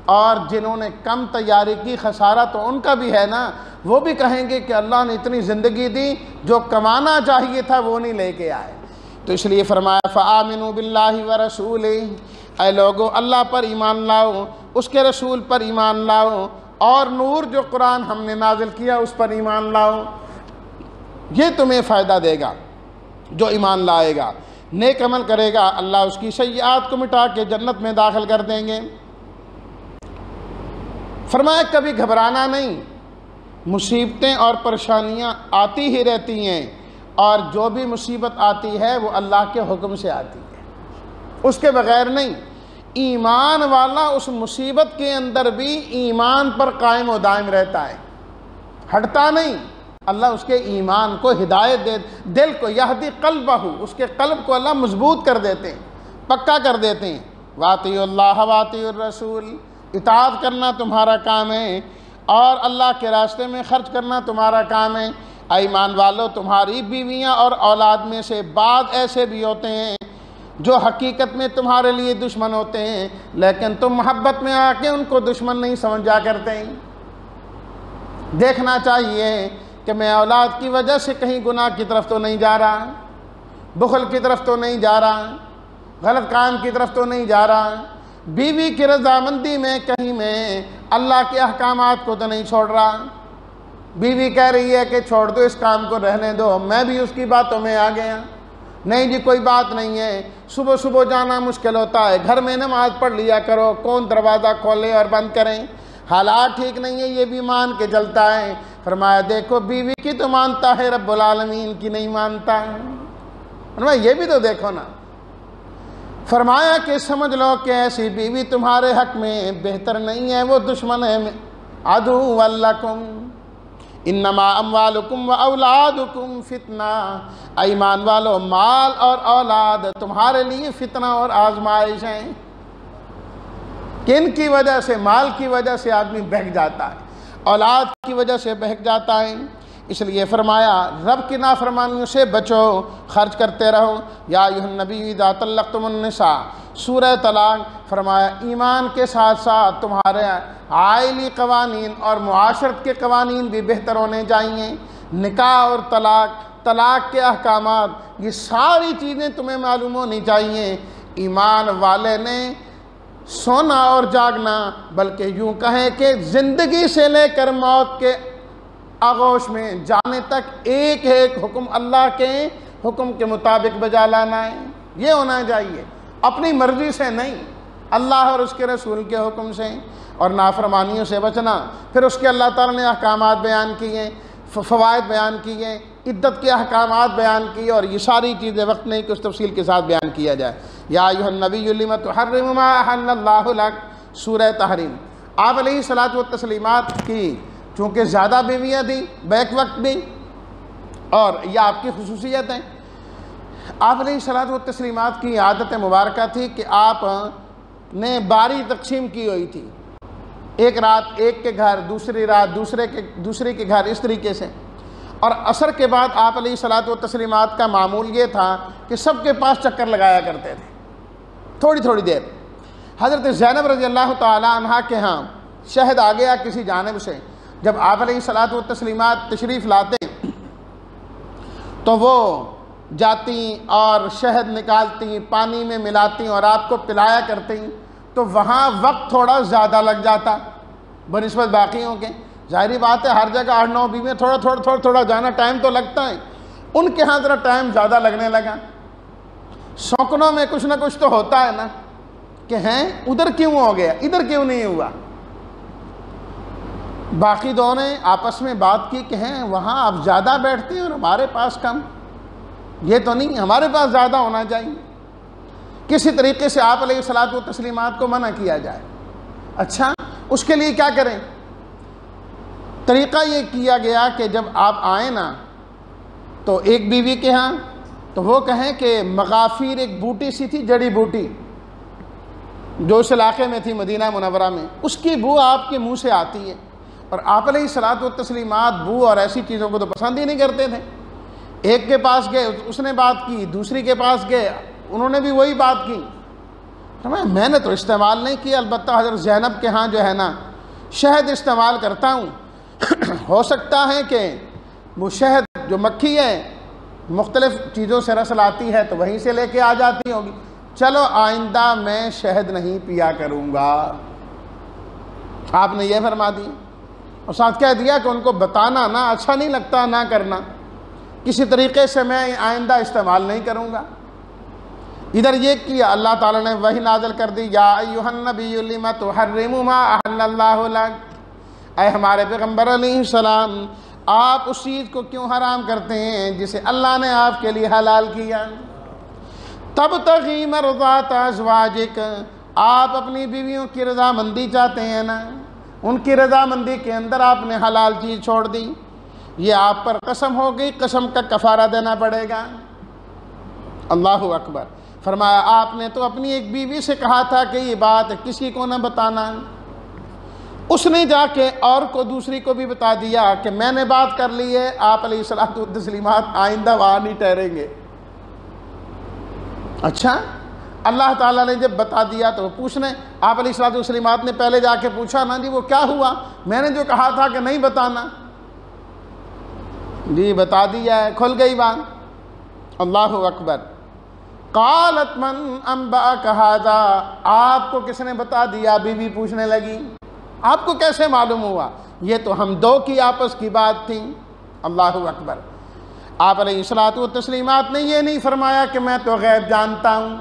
اور جنہوں نے کم تیاری کی خسارہ تو ان کا بھی ہے نا، وہ بھی کہیں گے کہ اللہ نے اتنی زندگی دی جو کمانا چاہیے تھا وہ نہیں لے کے آئے۔ تو اس لیے فرمایا فآمنوا باللہ ورسولہ، اے لوگو اللہ پر ایمان لاؤ، اس کے رسول پر ایمان لاؤ، اور نور جو قرآن ہم نے نازل کیا اس پر ایمان لاؤ، یہ تمہیں فائدہ دے گا۔ جو ایمان لائے گا، نیک عمل کرے گا، اللہ اس کی سیئات کو مٹا کے جنت میں داخل کر دیں گے۔ فرمایا کبھی گھبرانا نہیں، مصیبتیں اور پریشانیاں آتی ہی رہتی ہیں، اور جو بھی مصیبت آتی ہے وہ اللہ کے حکم سے آتی ہے، اس کے بغیر نہیں۔ ایمان والا اس مصیبت کے اندر بھی ایمان پر قائم و دائم رہتا ہے، ہٹتا نہیں۔ اللہ اس کے ایمان کو ہدایت دے، دل کو یہدی قلبہ، اس کے قلب کو اللہ مضبوط کر دیتے ہیں، پکا کر دیتے ہیں۔ واطیعوا اللہ واطیعوا الرسول، اطاعت کرنا تمہارا کام ہے اور اللہ کے راستے میں خرچ کرنا تمہارا کام ہے۔ ایمان والو، تمہاری بیویاں اور اولاد میں سے بعض ایسے بھی ہوتے ہیں جو حقیقت میں تمہارے لیے دشمن ہوتے ہیں، لیکن تم محبت میں آ کے ان کو دشمن نہیں سمجھا کرتے ہیں۔ دیکھنا چاہیے کہ میں اولاد کی وجہ سے کہیں گناہ کی طرف تو نہیں جا رہا، بخل کی طرف تو نہیں جا رہا، غلط کام کی طرف تو نہیں جا رہا، بیوی کی رضامندی میں کہیں میں اللہ کے احکامات کو تو نہیں چھوڑ رہا۔ بیوی کہہ رہی ہے کہ چھوڑ دو اس کام کو، رہنے دو، میں بھی اس کی باتوں میں آ گیا، نہیں جی کوئی بات نہیں ہے، صبح صبح جانا مشکل ہوتا ہے، گھر میں نماز پڑھ لیا کرو، کون دروازہ کھولے اور بند کریں، حالات ٹھیک نہیں ہے، یہ بھی مان کے چلتا ہے۔ فرمایا دیکھو بیوی کی تو مانتا ہے، رب العالمین کی نہیں مانتا ہے۔ فرمایا یہ بھی تو دیکھو نا۔ فرمایا کہ سمجھ لو کہ ایسی بیوی تمہارے حق میں بہتر نہیں ہے، وہ دشمن ہے، عدو لکم، انما اموالکم و اولادکم فتنہ، ایمان والو مال اور اولاد تمہارے لیے فتنہ اور آزمائش ہیں۔ کن کی وجہ سے؟ مال کی وجہ سے آدمی بہک جاتا ہے، اولاد کی وجہ سے بہک جاتا ہے، اس لیے فرمایا رب کی نافرمانیوں سے بچو، خرچ کرتے رہو۔ یا ایھا النبی اذا طلقتم النساء، سورہ طلاق، فرمایا ایمان کے ساتھ ساتھ تمہارے عائلی قوانین اور معاشرت کے قوانین بھی بہتر ہونے چاہیے۔ نکاح اور طلاق کے احکامات، یہ ساری چیزیں تمہیں معلوم ہونی چاہیے۔ ایمان والے نے سونا اور جاگنا، بلکہ یوں کہیں کہ زندگی سے لے کر موت کے آغوش میں جانے تک ایک ایک حکم اللہ کے حکم کے مطابق بجا لانا ہے۔ یہ ہونا چاہیے، اپنی مرضی سے نہیں، اللہ اور اس کے رسول کے حکم سے، اور نافرمانیوں سے بچنا۔ پھر اس کے اللہ تعالیٰ نے احکامات بیان کیے، فوائد بیان کیے، عدت کے احکامات بیان کیے، اور یہ ساری چیزیں وقت نہیں کہ اس تفصیل کے ساتھ بیان کیا جائے۔ یا ایھا النبی لم تحرم ما احل اللہ لک، سورہ تحریم۔ آپ علیہ الصلوۃ والتسلیمات کی چونکہ زیادہ بیویاں تھیں بیک وقت بھی، اور یہ آپ کی خصوصیت ہے، آپ علیہ الصلوۃ والتسلیمات کی عادت مبارکہ تھی کہ آپ نے باری تقسیم کی ہوئی تھی، ایک رات ایک کے گھر، دوسری رات دوسرے کے گھر، اس طریقے سے۔ اور عصر کے بعد آپ علیہ الصلوۃ والتسلیمات کا معمول یہ تھا کہ سب کے پاس چکر لگایا کرتے تھے تھوڑی تھوڑی دیر۔ حضرت زینب رضی اللہ تعالی عنہا کے ہاں شہد آ گیا کسی جانب سے، جب آپ علیہ الصلوۃ والتسلیمات تشریف لاتے تو وہ جاتی اور شہد نکالتی، پانی میں ملاتی اور آپ کو پلایا کرتی، تو وہاں وقت تھوڑا زیادہ لگ جاتا بنسبت باقیوں کے۔ ظاہری بات ہے، ہر جگہ 8-9 بیویاں تھوڑا جانا ٹائم تو لگتا ہے، ان کے ہاں ذرا ٹائم زیادہ لگنے لگا۔ سوکنوں میں کچھ نہ کچھ تو ہوتا ہے نا کہ ہیں ادھر کیوں ہو گیا، ادھر کیوں نہیں ہوا۔ باقی دونوں نے آپس میں بات کی کہ ہیں وہاں آپ زیادہ بیٹھتے ہیں اور ہمارے پاس کم، یہ تو نہیں، ہمارے پاس زیادہ ہونا چاہیے۔ کسی طریقے سے آپ علیہ الصلوۃ والتسلیمات کو منع کیا جائے۔ اچھا، اس کے لیے کیا کریں؟ طریقہ یہ کیا گیا کہ جب آپ آئیں نا تو ایک بیوی کے ہاں تو وہ کہیں کہ مغافیر، ایک بوٹی سی تھی، جڑی بوٹی جو اس علاقے میں تھی مدینہ منورہ میں، اس کی بو آپ کے منہ سے آتی ہے، اور آپ علیہ الصلوۃ والتسلیمات بو اور ایسی چیزوں کو تو پسند ہی نہیں کرتے تھے۔ ایک کے پاس گئے، اس نے بات کی، دوسری کے پاس گئے، انہوں نے بھی وہی بات کی۔ میں نے تو استعمال نہیں کیا، البتہ حضرت زینب کے ہاں جو ہے نا شہد استعمال کرتا ہوں، ہو سکتا ہے کہ وہ شہد جو مکھی ہے مختلف چیزوں سے رس لاتی ہے تو وہیں سے لے کے آ جاتی ہوگی، چلو آئندہ میں شہد نہیں پیا کروں گا، آپ نے یہ فرما دی، اور ساتھ کہہ دیا کہ ان کو بتانا نہ اچھا نہیں لگتا، نہ کرنا، کسی طریقے سے میں آئندہ استعمال نہیں کروں گا۔ ادھر یہ کیا، اللہ تعالیٰ نے وحی نازل کر دی، یا ایھا النبی لم تحرم ما احل اللہ لک، اے ہمارے پیغمبر علیہ السلام آپ اس چیز کو کیوں حرام کرتے ہیں جسے اللہ نے آپ کے لیے حلال کیا۔ تبتغی مرضات ازواجک، آپ اپنی بیویوں کی رضامندی چاہتے ہیں نا، ان کی رضامندی کے اندر آپ نے حلال چیز چھوڑ دی، یہ آپ پر قسم ہو گئی، قسم کا کفارہ دینا پڑے گا۔ اللہ اکبر۔ فرمایا آپ نے تو اپنی ایک بیوی سے کہا تھا کہ یہ بات کسی کو نہ بتانا، اس نے جا کے اور کو دوسری کو بھی بتا دیا کہ میں نے بات کر لی ہے، آپ علیہ الصلوۃ والتسلیمات آئندہ وہاں نہیں ٹھہریں گے۔ اچھا، اللہ تعالیٰ نے جب بتا دیا تو پوچھنے، آپ علیہ الصلوۃ والتسلیمات نے پہلے جا کے پوچھا نا جی وہ کیا ہوا، میں نے جو کہا تھا کہ نہیں بتانا، جی بتا دیا ہے، کھل گئی بات۔ اللہ اکبر۔ قالت من انبأک ھذا، آپ کو کس نے بتا دیا، بیوی پوچھنے لگی آپ کو کیسے معلوم ہوا، یہ تو ہم دو کی آپس کی بات تھی۔ اللہ اکبر۔ آپ علیہ الصلوۃ والتسلیمات نے یہ نہیں فرمایا کہ میں تو غیب جانتا ہوں،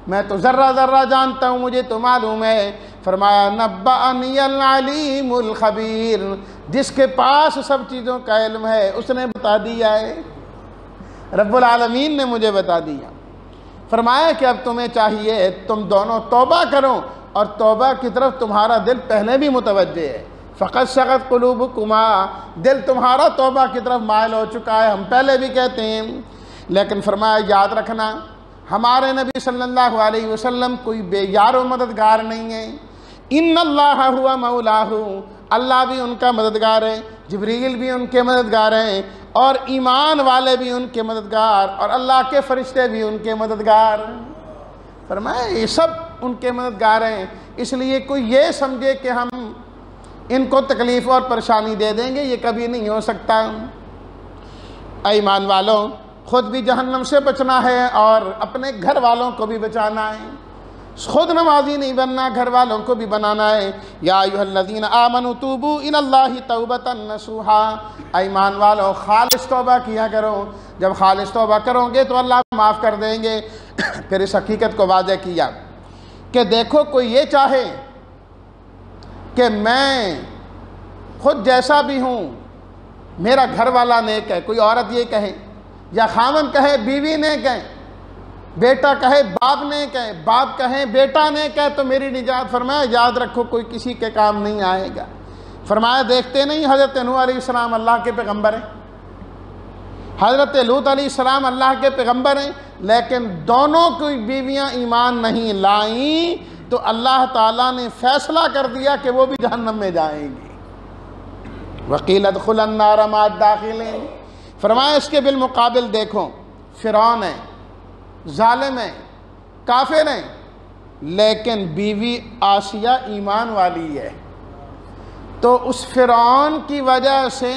میں تو ذرہ ذرہ جانتا ہوں، مجھے تو معلوم ہے۔ فرمایا نبأنی العلیم الخبیر، جس کے پاس سب چیزوں کا علم ہے اس نے بتا دیا ہے، رب العالمین نے مجھے بتا دیا۔ فرمایا کہ اب تمہیں چاہیے تم دونوں توبہ کرو، اور توبہ کی طرف تمہارا دل پہلے بھی متوجہ ہے۔ فقد سغت قلوبکما، دل تمہارا توبہ کی طرف مائل ہو چکا ہے، ہم پہلے بھی کہتے ہیں۔ لیکن فرمایا یاد رکھنا ہمارے نبی صلی اللہ علیہ وسلم کوئی بے یار و مددگار نہیں ہے، ان اللہ ہوا مولاہ، اللہ بھی ان کا مددگار ہے، جبریل بھی ان کے مددگار ہیں، اور ایمان والے بھی ان کے مددگار، اور اللہ کے فرشتے بھی ان کے مددگار۔ فرمایا یہ سب ان کے مددگار ہیں، اس لیے کوئی یہ سمجھے کہ ہم ان کو تکلیف اور پریشانی دے دیں گے، یہ کبھی نہیں ہو سکتا۔ اے ایمان والوں، خود بھی جہنم سے بچنا ہے اور اپنے گھر والوں کو بھی بچانا ہے، خود نمازی نہیں بننا، گھر والوں کو بھی بنانا ہے۔ یا ایھا الذین آمنوا توبوا الی اللہ توبۃ نصوحا، ایمان والو خالص توبہ کیا کرو، جب خالص توبہ کرو گے تو اللہ معاف کر دیں گے۔ پھر اس حقیقت کو واضح کیا کہ دیکھو کوئی یہ چاہے کہ میں خود جیسا بھی ہوں میرا گھر والا نیک ہے، کوئی عورت یہ کہے یا خاوند کہے بیوی نیک ہے، بیٹا کہے باپ نیک ہے، باپ کہے بیٹا نیک ہے تو میری نجات۔ فرمایا یاد رکھو کوئی کسی کے کام نہیں آئے گا۔ فرمایا دیکھتے نہیں حضرت نوح علیہ السلام اللہ کے پیغمبر ہیں، حضرت لوط علیہ السلام اللہ کے پیغمبر ہیں، لیکن دونوں کی بیویاں ایمان نہیں لائیں تو اللہ تعالیٰ نے فیصلہ کر دیا کہ وہ بھی جہنم میں جائیں گی۔ وَقِيلَ ادْخُلَا النَّارَ مَعَ الدَّاخِلِينَ۔ فرمایا اس کے بالمقابل دیکھو فرعون ہے، ظالم ہے، کافر ہیں، لیکن بیوی آسیہ ایمان والی ہے، تو اس فرعون کی وجہ سے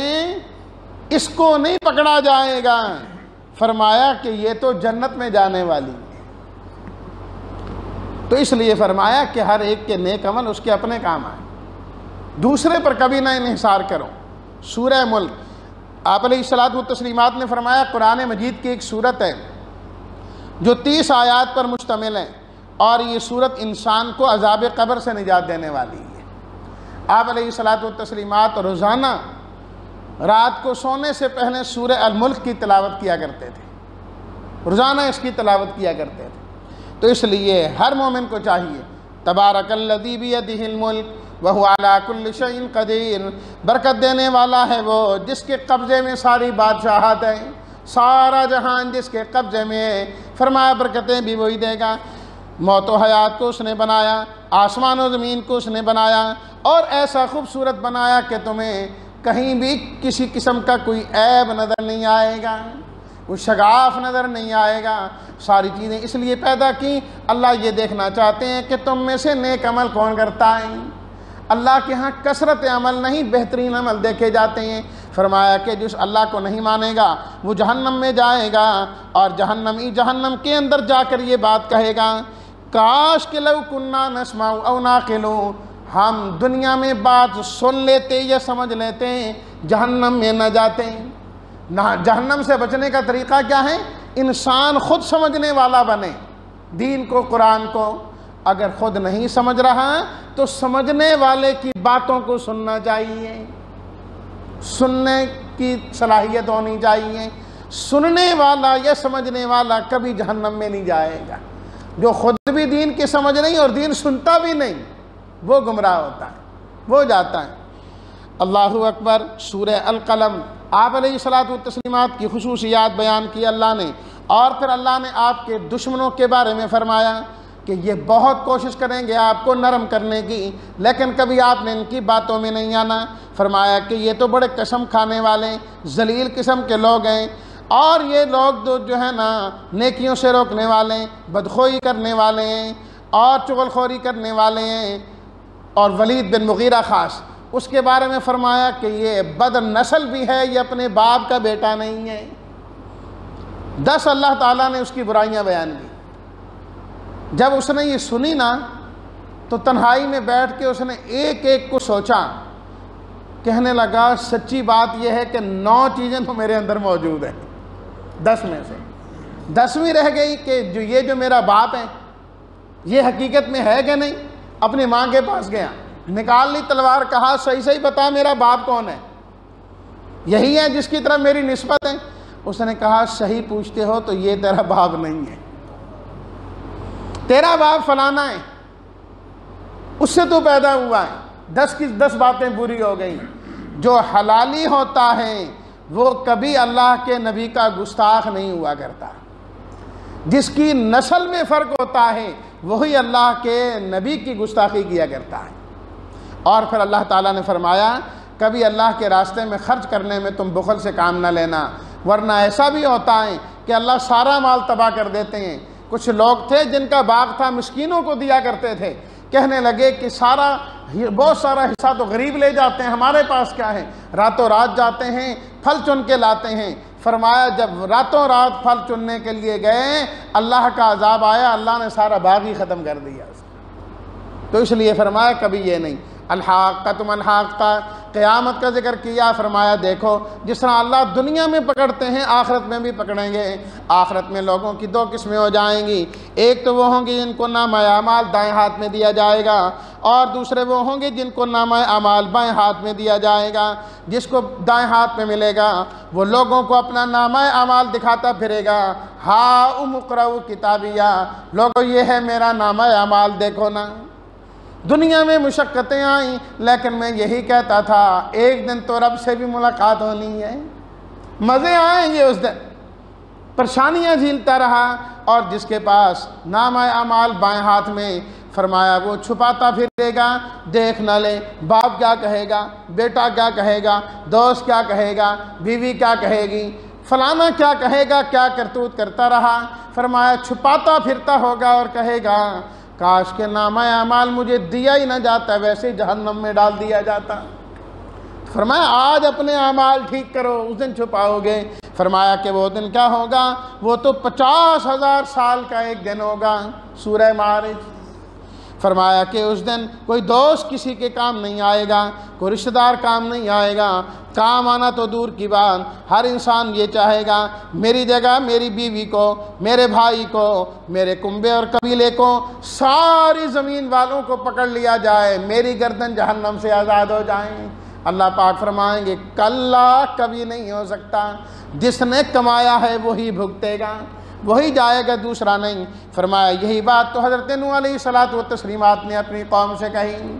اس کو نہیں پکڑا جائے گا۔ فرمایا کہ یہ تو جنت میں جانے والی ہے۔ تو اس لیے فرمایا کہ ہر ایک کے نیک عمل اس کے اپنے کام آئے، دوسرے پر کبھی نہ انحصار کرو۔ سورہ ملک آپ علیہ الصلوۃ والتسلیمات نے فرمایا قرآن مجید کی ایک صورت ہے جو 30 آیات پر مشتمل ہے، اور یہ صورت انسان کو عذاب قبر سے نجات دینے والی ہے۔ آپ علیہ الصلوۃ والتسلیمات روزانہ رات کو سونے سے پہلے سورہ الملک کی تلاوت کیا کرتے تھے، روزانہ اس کی تلاوت کیا کرتے تھے۔ تو اس لیے ہر مومن کو چاہیے تبارک الذی بیدہ الملک وہو علی کل شیء قدیر، برکت دینے والا ہے وہ جس کے قبضے میں ساری بادشاہت ہے، سارا جہان جس کے قبضے میں ہے۔ فرمایا برکتیں بھی وہی دے گا، موت و حیات کو اس نے بنایا، آسمان و زمین کو اس نے بنایا، اور ایسا خوبصورت بنایا کہ تمہیں کہیں بھی کسی قسم کا کوئی عیب نظر نہیں آئے گا، کوئی شگاف نظر نہیں آئے گا۔ ساری چیزیں اس لیے پیدا کی، اللہ یہ دیکھنا چاہتے ہیں کہ تم میں سے نیک عمل کون کرتا ہے۔ اللہ کے ہاں کثرت عمل نہیں، بہترین عمل دیکھے جاتے ہیں۔ فرمایا کہ جس اللہ کو نہیں مانے گا وہ جہنم میں جائے گا، اور جہنم کے اندر جا کر یہ بات کہے گا کاش کہ لو کننا نسمع او نعقل، ہم دنیا میں بات سن لیتے یا سمجھ لیتے، جہنم میں نہ جاتے۔ نہ جہنم سے بچنے کا طریقہ کیا ہے؟ انسان خود سمجھنے والا بنے دین کو، قرآن کو۔ اگر خود نہیں سمجھ رہا تو سمجھنے والے کی باتوں کو سننا چاہیے، سننے کی صلاحیت ہونی چاہیے۔ سننے والا یا سمجھنے والا کبھی جہنم میں نہیں جائے گا۔ جو خود بھی دین کی سمجھ نہیں اور دین سنتا بھی نہیں، وہ گمراہ ہوتا ہے، وہ جاتا ہے۔ اللہ اکبر۔ سورہ القلم آپ علیہ الصلوۃ والتسلیمات کی خصوصیات بیان کی اللہ نے، اور پھر اللہ نے آپ کے دشمنوں کے بارے میں فرمایا کہ یہ بہت کوشش کریں گے آپ کو نرم کرنے کی، لیکن کبھی آپ نے ان کی باتوں میں نہیں آنا۔ فرمایا کہ یہ تو بڑے قسم کھانے والے ذلیل قسم کے لوگ ہیں، اور یہ لوگ جو ہے نا نیکیوں سے روکنے والے، بدخوئی کرنے والے ہیں اور چغلخوری کرنے والے ہیں۔ اور ولید بن مغیرہ خاص، اس کے بارے میں فرمایا کہ یہ بد نسل بھی ہے، یہ اپنے باپ کا بیٹا نہیں ہے۔ 10 اللہ تعالیٰ نے اس کی برائیاں بیان کی۔ جب اس نے یہ سنی نا تو تنہائی میں بیٹھ کے اس نے ایک ایک کو سوچا، کہنے لگا سچی بات یہ ہے کہ 9 چیزیں تو میرے اندر موجود ہیں 10 میں سے، 10ویں رہ گئی کہ جو میرا باپ ہے یہ حقیقت میں ہے کہ نہیں۔ اپنی ماں کے پاس گیا، نکال لی تلوار، کہا صحیح صحیح بتا میرا باپ کون ہے، یہی ہے جس کی طرف میری نسبت ہے۔ اس نے کہا صحیح پوچھتے ہو تو یہ تیرا باپ نہیں ہے، تیرا باپ فلانا ہے، اس سے تو پیدا ہوا ہے۔ 10 کی 10 باتیں پوری ہو گئیں۔ جو حلالی ہوتا ہے وہ کبھی اللہ کے نبی کا گستاخ نہیں ہوا کرتا، جس کی نسل میں فرق ہوتا ہے وہی اللہ کے نبی کی گستاخی کیا کرتا ہے۔ اور پھر اللہ تعالیٰ نے فرمایا کبھی اللہ کے راستے میں خرچ کرنے میں تم بخل سے کام نہ لینا، ورنہ ایسا بھی ہوتا ہے کہ اللہ سارا مال تباہ کر دیتے ہیں۔ کچھ لوگ تھے جن کا باغ تھا، مسکینوں کو دیا کرتے تھے، کہنے لگے کہ بہت سارا حصہ تو غریب لے جاتے ہیں، ہمارے پاس کیا ہے؟ راتوں رات جاتے ہیں، پھل چن کے لاتے ہیں۔ فرمایا جب راتوں رات پھل چننے کے لیے گئے، اللہ کا عذاب آیا، اللہ نے سارا باغ ہی ختم کر دیا۔ تو اس لیے فرمایا کبھی یہ نہیں۔ الحاقۃ ما الحاقۃ، قیامت کا ذکر کیا، فرمایا دیکھو جس طرح اللہ دنیا میں پکڑتے ہیں آخرت میں بھی پکڑیں گے۔ آخرت میں لوگوں کی 2 قسمیں ہو جائیں گی، ایک تو وہ ہوں گے جن کو نامہ اعمال دائیں ہاتھ میں دیا جائے گا، اور دوسرے وہ ہوں گے جن کو نامہ اعمال بائیں ہاتھ میں دیا جائے گا۔ جس کو دائیں ہاتھ میں ملے گا وہ لوگوں کو اپنا نامہ اعمال دکھاتا پھرے گا، ہاؤم اقرؤوا کتابیہ، لوگو یہ ہے میرا نامہ اعمال دیکھو نا۔ دنیا میں مشقتیں آئیں لیکن میں یہی کہتا تھا ایک دن تو رب سے بھی ملاقات ہونی ہے، مزے آئیں گے اس دن، پریشانیاں جھیلتا رہا۔ اور جس کے پاس نامہ اعمال بائیں ہاتھ میں، فرمایا وہ چھپاتا پھرے گا، دیکھ نہ لے باپ کیا کہے گا، بیٹا کیا کہے گا، دوست کیا کہے گا، بیوی کیا کہے گی، فلانا کیا کہے گا، کیا کرتوت کرتا رہا۔ فرمایا چھپاتا پھرتا ہوگا اور کہے گا کاش کے نامہ اعمال مجھے دیا ہی نہ جاتا، ویسے جہنم میں ڈال دیا جاتا۔ فرمایا آج اپنے اعمال ٹھیک کرو، اس دن چھپاؤ گے۔ فرمایا کہ وہ دن کیا ہوگا؟ وہ تو 50,000 سال کا ایک دن ہوگا۔ سورہ معارج۔ فرمایا کہ اس دن کوئی دوست کسی کے کام نہیں آئے گا، کوئی رشتہ دار کام نہیں آئے گا، کام آنا تو دور کی بات، ہر انسان یہ چاہے گا میری جگہ میری بیوی کو، میرے بھائی کو، میرے کنبے اور قبیلے کو، ساری زمین والوں کو پکڑ لیا جائے، میری گردن جہنم سے آزاد ہو جائیں۔ اللہ پاک فرمائیں گے کلا، کبھی نہیں ہو سکتا، جس نے کمایا ہے وہی بھگتے گا، وہی جائے گا، دوسرا نہیں۔ فرمایا یہی بات تو حضرت نوح علیہ الصلوۃ والتسلیمات نے اپنی قوم سے کہی،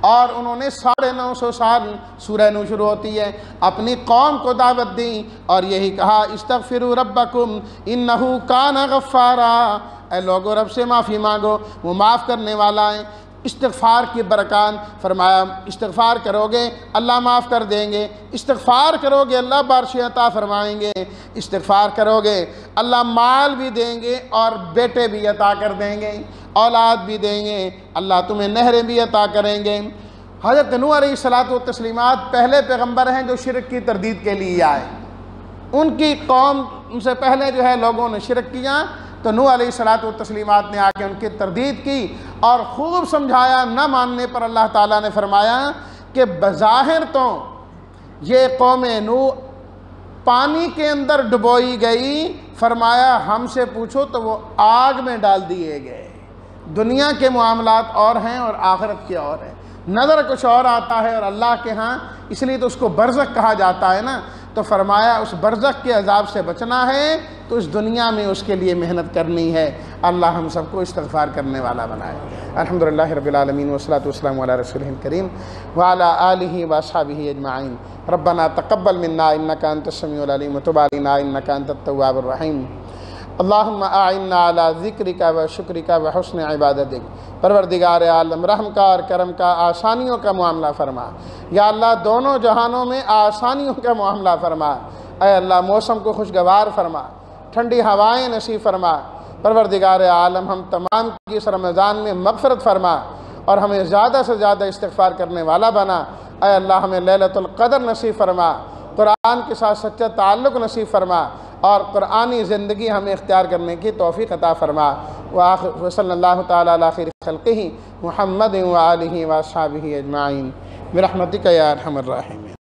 اور انہوں نے 950 سال، سورہ نوح شروع ہوتی ہے، اپنی قوم کو دعوت دی اور یہی کہا استغفروا ربکم انہ کان غفارا، اے لوگو رب سے معافی مانگو، وہ معاف کرنے والا ہے۔ استغفار کی برکات، فرمایا استغفار کرو گے اللہ معاف کر دیں گے، استغفار کرو گے اللہ بارش عطا فرمائیں گے، استغفار کرو گے اللہ مال بھی دیں گے اور بیٹے بھی عطا کر دیں گے، اولاد بھی دیں گے، اللہ تمہیں نہریں بھی عطا کریں گے۔ حضرت نوح علیہ الصلوۃ والتسلیمات پہلے پیغمبر ہیں جو شرک کی تردید کے لیے آئے۔ ان کی قوم ان سے پہلے جو ہے لوگوں نے شرک کیا، تو نوح علیہ الصلوۃ والتسلیمات نے آ کے ان کی تردید کی اور خوب سمجھایا۔ نہ ماننے پر اللہ تعالیٰ نے فرمایا کہ بظاہر تو یہ قوم نوح پانی کے اندر ڈبوئی گئی، فرمایا ہم سے پوچھو تو وہ آگ میں ڈال دیے گئے۔ دنیا کے معاملات اور ہیں اور آخرت کے اور ہیں، نظر کچھ اور آتا ہے اور اللہ کے ہاں، اس لیے تو اس کو برزخ کہا جاتا ہے نا۔ تو فرمایا اس برزخ کے عذاب سے بچنا ہے تو اس دنیا میں اس کے لیے محنت کرنی ہے۔ اللہ ہم سب کو استغفار کرنے والا بنائے۔ الحمدللہ رب العالمین والصلاۃ والسلام علی رسولہ الکریم وعلی آلہ واصحابہ اجمعین۔ ربنا تقبل منا انک انت السمیع العلیم وتب علینا انک انت التواب الرحیم۔ اللہم اعنا علی ذکرک و شکرک و حسن عبادتک۔ پروردگار عالم رحم کا اور کرم کا، آسانیوں کا معاملہ فرما یا اللہ، دونوں جہانوں میں آسانیوں کا معاملہ فرما۔ اے اللہ موسم کو خوشگوار فرما، ٹھنڈی ہوائیں نصیب فرما۔ پروردگار عالم ہم تمام کی اس رمضان میں مغفرت فرما اور ہمیں زیادہ سے زیادہ استغفار کرنے والا بنا۔ اے اللہ ہمیں لیلۃ القدر نصیب فرما، قرآن کے ساتھ سچا تعلق نصیب فرما اور قرآنی زندگی ہمیں اختیار کرنے کی توفیق عطا فرما۔ وصلی اللہ تعالی علی خیر خلقہ محمد وآلہ واصحابہ اجمعین برحمتک یا ارحم الراحمین۔